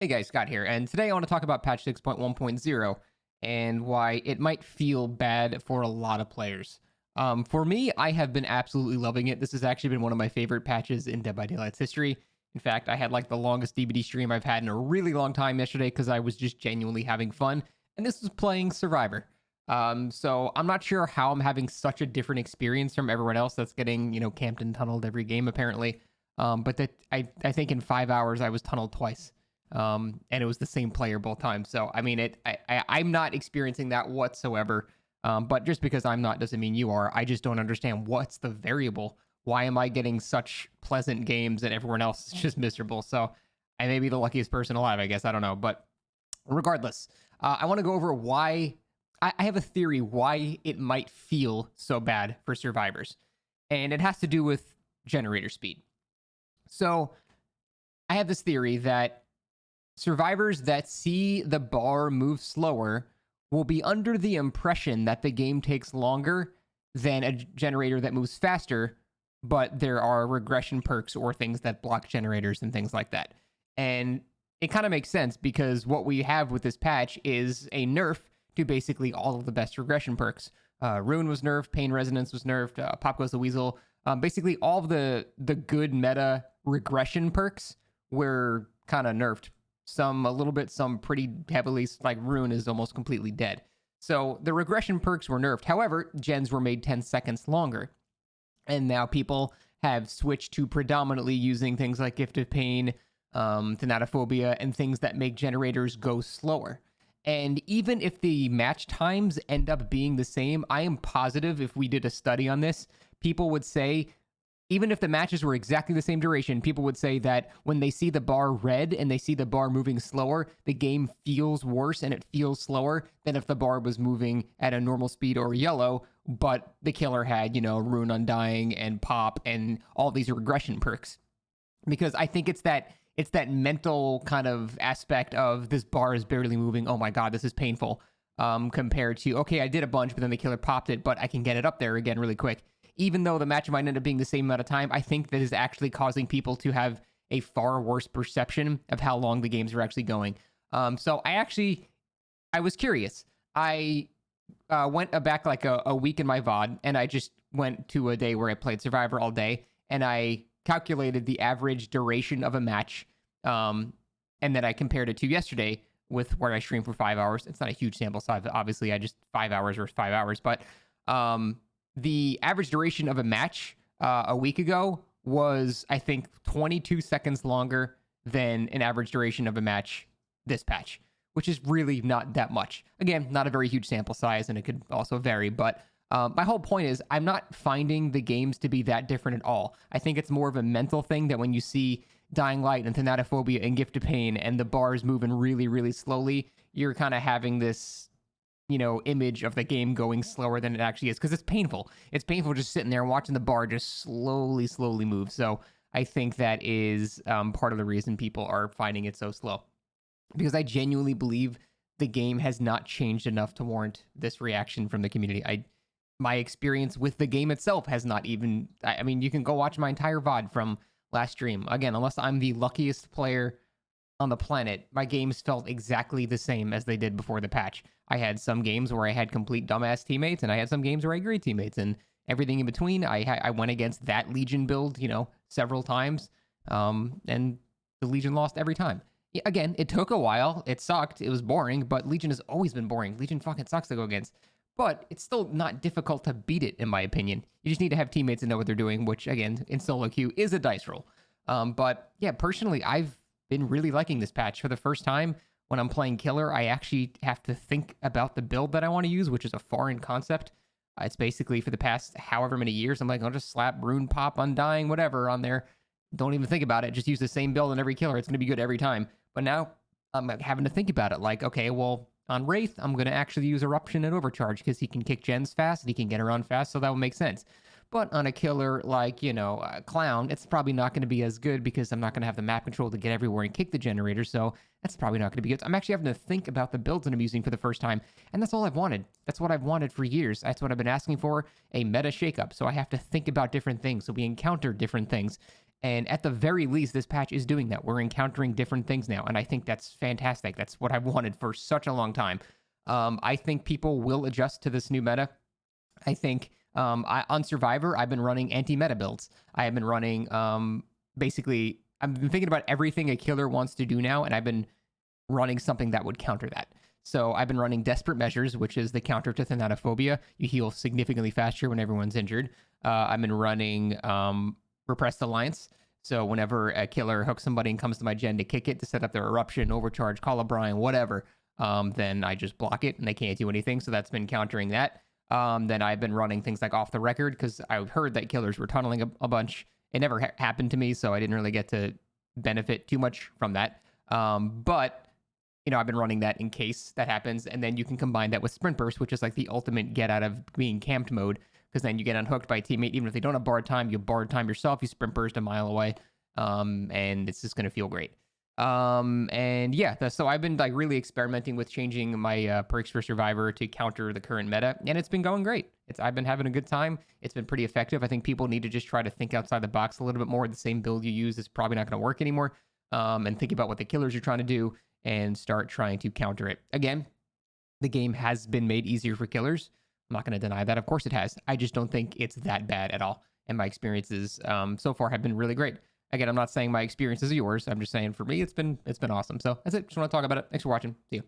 Hey guys, Scott here, and today I want to talk about patch 6.1.0 and why it might feel bad for a lot of players. For me, I have been absolutely loving it. This has actually been one of my favorite patches in Dead by Daylight's history. In fact, I had like the longest DBD stream I've had in a really long time yesterday because I was just genuinely having fun, and this was playing Survivor. So I'm not sure how I'm having such a different experience from everyone else that's getting, camped and tunneled every game apparently. But that I think in 5 hours I was tunneled twice, and it was the same player both times. So I mean, I'm not experiencing that whatsoever. But just because I'm not doesn't mean you are. I just don't understand what's the variable. Why am I getting such pleasant games and everyone else is just miserable? So I may be the luckiest person alive, I guess. I don't know. But regardless, I want to go over why I have a theory why it might feel so bad for survivors. And it has to do with generator speed. So I have this theory that survivors that see the bar move slower will be under the impression that the game takes longer than a generator that moves faster, but there are regression perks or things that block generators and things like that. And it kind of makes sense because what we have with this patch is a nerf to basically all of the best regression perks. Ruin was nerfed, Pain Resonance was nerfed, Pop Goes the Weasel. Basically all of the good meta regression perks were kind of nerfed. Some a little bit, some pretty heavily, like Ruin is almost completely dead. So the regression perks were nerfed. However, gens were made 10 seconds longer. And now people have switched to predominantly using things like Gift of Pain, Thanatophobia, and things that make generators go slower. And even if the match times end up being the same, I am positive if we did a study on this, people would say, even if the matches were exactly the same duration, people would say that when they see the bar red and they see the bar moving slower, the game feels worse and it feels slower than if the bar was moving at a normal speed or yellow, but the killer had, Rune Undying and Pop and all these regression perks. Because I think it's that mental kind of aspect of this bar is barely moving. Oh my God, this is painful. Compared to, okay, I did a bunch, but then the killer popped it, but I can get it up there again really quick. Even though the match might end up being the same amount of time, I think that is actually causing people to have a far worse perception of how long the games are actually going. So I was curious. I went back like a week in my VOD, and I just went to a day where I played Survivor all day, and I calculated the average duration of a match, and then I compared it to yesterday with where I streamed for 5 hours. It's not a huge sample size, obviously. I just 5 hours versus 5 hours, but the average duration of a match a week ago was, I think, 22 seconds longer than an average duration of a match this patch, which is really not that much. Again, not a very huge sample size, and it could also vary, but my whole point is I'm not finding the games to be that different at all. I think it's more of a mental thing that when you see Dying Light and Thanatophobia and Gift of Pain and the bars moving really, really slowly, you're kind of having this image of the game going slower than it actually is because it's painful. It's painful just sitting there and watching the bar just slowly move. So I think that is part of the reason people are finding it so slow, because I genuinely believe the game has not changed enough to warrant this reaction from the community. My experience with the game itself has not even. I mean, you can go watch my entire VOD from last stream. Again, unless I'm the luckiest player on the planet, my games felt exactly the same as they did before the patch. I had some games where I had complete dumbass teammates, and I had some games where I had great teammates, and everything in between. I went against that Legion build, several times, and the Legion lost every time. Yeah, again, it took a while. It sucked. It was boring, but Legion has always been boring. Legion fucking sucks to go against. But it's still not difficult to beat it, in my opinion. You just need to have teammates that know what they're doing, which, again, in solo queue is a dice roll. But yeah, personally, I've been really liking this patch. For the first time, when I'm playing killer, I actually have to think about the build that I want to use, which is a foreign concept. It's basically for the past however many years, I'm like, I'll just slap Rune, Pop, Undying, whatever on there. Don't even think about it. Just use the same build on every killer. It's going to be good every time. But now I'm having to think about it. Like, okay, well, on Wraith, I'm going to actually use Eruption and Overcharge because he can kick gens fast and he can get around fast, so that would make sense. But on a killer like, Clown, it's probably not going to be as good because I'm not going to have the map control to get everywhere and kick the generator, so that's probably not going to be good. I'm actually having to think about the builds that I'm using for the first time, and that's all I've wanted. That's what I've wanted for years. That's what I've been asking for, a meta shakeup. So I have to think about different things, so we encounter different things. And at the very least, this patch is doing that. We're encountering different things now, and I think that's fantastic. That's what I've wanted for such a long time. I think people will adjust to this new meta. I think on Survivor, I've been running anti-meta builds. I have been running basically. I've been thinking about everything a killer wants to do now, and I've been running something that would counter that. So I've been running Desperate Measures, which is the counter to Thanatophobia. You heal significantly faster when everyone's injured. I've been running Repressed Alliance. So whenever a killer hooks somebody and comes to my gen to kick it to set up their Eruption, Overcharge, Call of Brian, whatever, then I just block it and they can't do anything. So that's been countering that. Then I've been running things like Off the Record because I've heard that killers were tunneling a bunch. It never happened to me, so I didn't really get to benefit too much from that. But I've been running that in case that happens. And then you can combine that with Sprint Burst, which is like the ultimate get out of being camped mode, because then you get unhooked by a teammate. Even if they don't have barred time, you barred time yourself, you Sprint Burst a mile away. And it's just going to feel great. And yeah, so I've been like really experimenting with changing my perks for Survivor to counter the current meta, and it's been going great. I've been having a good time. It's been pretty effective. I think people need to just try to think outside the box a little bit more. The same build you use is probably not going to work anymore. And think about what the killers are trying to do and start trying to counter it. Again, the game has been made easier for killers. I'm not going to deny that. Of course it has. I just don't think it's that bad at all. And my experiences so far have been really great. Again, I'm not saying my experiences are yours. I'm just saying for me, it's been awesome. So that's it. Just want to talk about it. Thanks for watching. See you.